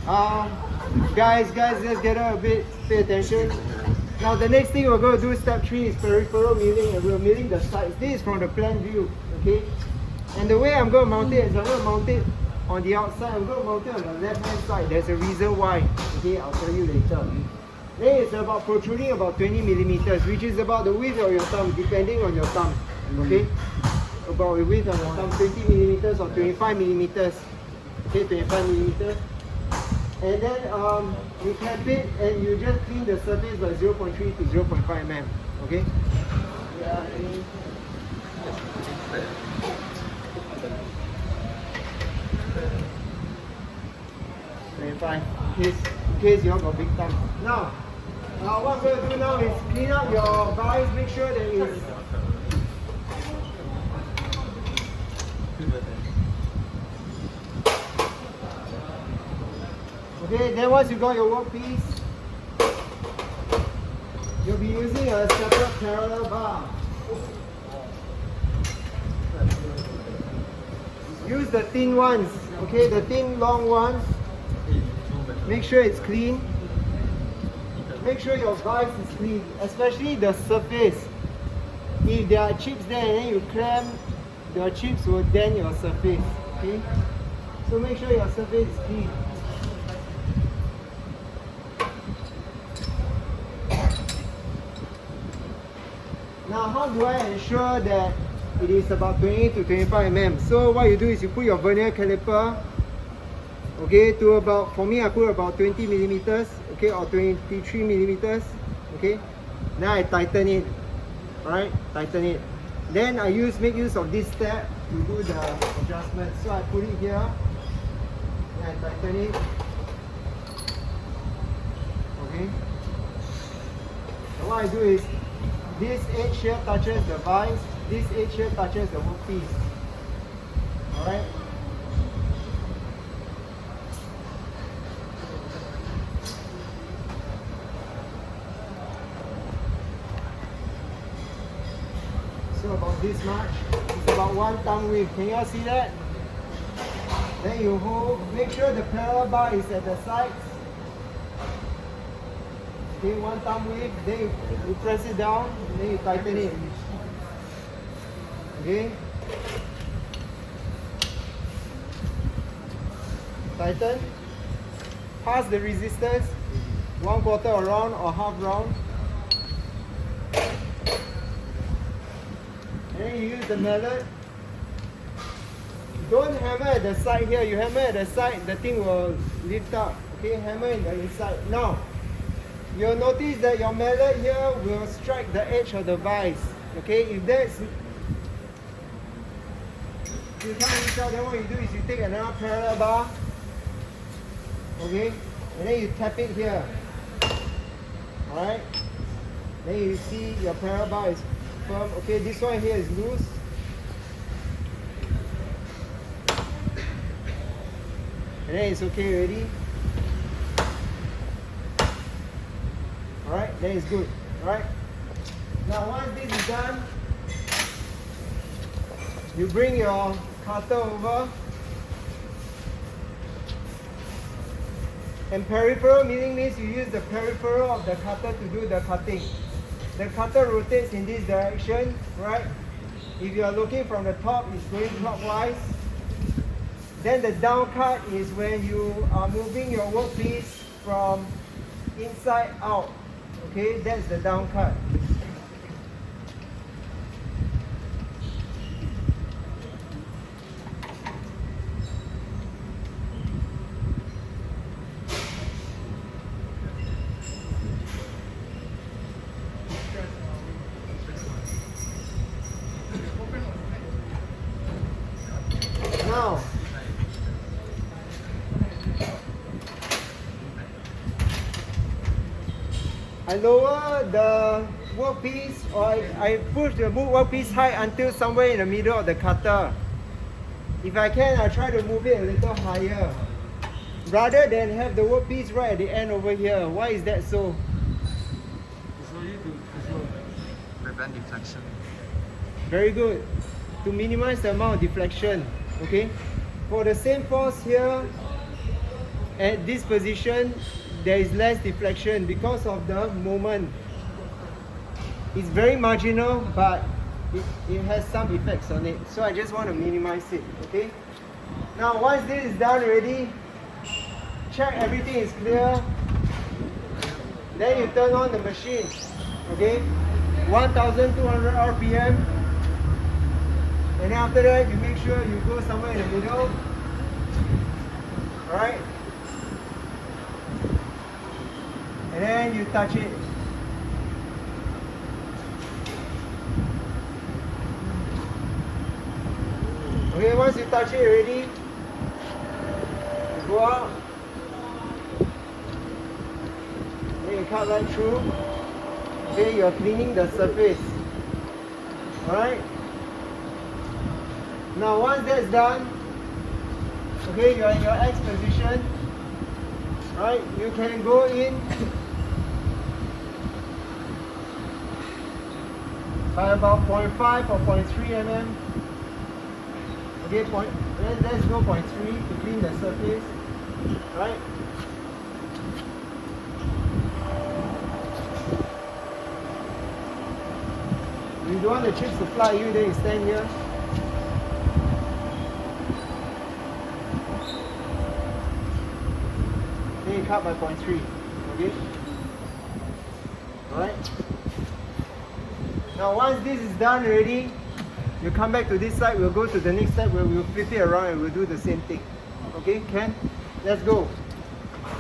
Guys, let's get out a bit, pay attention. Now the next thing we're going to do, step 3, is peripheral milling, and we're milling the sides. This is from the plan view, okay? And the way I'm going to mount it is I'm going to mount it on the outside. I'm going to mount it on the left hand side. There's a reason why, okay? I'll tell you later. Then it's about protruding about 20 millimeters, which is about the width of your thumb, depending on your thumb, okay? About the width of your thumb, 20 millimeters or 25 millimeters, okay? 25 millimeters. And then you cap it and you just clean the surface by 0.3 to 0.5 mm, okay? Yeah. 25, in case you have a big thumb. Now, what I'm going to do now is clean up your vise, make sure that it's okay. Then once you got your workpiece, you'll be using a separate parallel bar. Use the thin ones, okay, the thin long ones. Make sure it's clean. Make sure your vise is clean, especially the surface. If there are chips there and then you clamp, the chips will dent your surface, okay? So make sure your surface is clean. Now, how do I ensure that it is about 20 to 25 mm? So what you do is you put your vernier caliper, okay, to about, for me I put about 20 millimeters, okay, or 23 millimeters, okay. Now I tighten it, alright, tighten it. Then I make use of this step to do the adjustment. So I put it here, and I tighten it, okay. And what I do is, this edge here touches the vise, this edge here touches the workpiece, alright. So about this much, it's about 1 thumb width. Can you all see that? Then you hold, make sure the parallel bar is at the sides. Okay, 1 thumb width, then you press it down, then you tighten it. Okay? Tighten. Pass the resistance, 1/4 round or half round. And then you use the mallet. Don't hammer at the side here. You hammer at the side, the thing will lift up. Okay, hammer in the inside. Now, you'll notice that your mallet here will strike the edge of the vise. Okay, if that's, you can't reach out, then what you do is you take another parallel bar. Okay, and then you tap it here. Alright, then you see your parallel bar is firm. Okay, this one here is loose. And then it's okay already. Alright, then it's good. Alright. Now once this is done, you bring your cutter over. And peripheral milling means you use the peripheral of the cutter to do the cutting. The cutter rotates in this direction, right? If you are looking from the top, it's going clockwise. Then the down cut is when you are moving your workpiece from inside out. Okay, that's the down cut. Now, I lower the workpiece, or I push the workpiece high until somewhere in the middle of the cutter. If I can, I try to move it a little higher, rather than have the workpiece right at the end over here. Why is that so? To prevent deflection. Very good. To minimize the amount of deflection. Okay. For the same force here, at this position, there is less deflection because of the moment. It's very marginal, but it has some effects on it. So I just want to minimize it, okay? Now once this is done already, check everything is clear. Then you turn on the machine, okay? 1200 RPM. And then after that, you make sure you go somewhere in the middle. Alright? And then you touch it. Okay, once you touch it already, you go out. Then you cut right through. Okay, you're cleaning the surface. Alright? Now once that's done, okay, you're in your X position. Right? You can go in by about 0.5 or 0.3 mm. Okay, let's go 0.3 to clean the surface. Right? You don't want the chips to fly you, then you stand here. Then you cut by 0.3. Okay? Alright? Now once this is done already, you come back to this side, we'll go to the next step where we'll flip it around and we'll do the same thing. Okay, Ken? Let's go.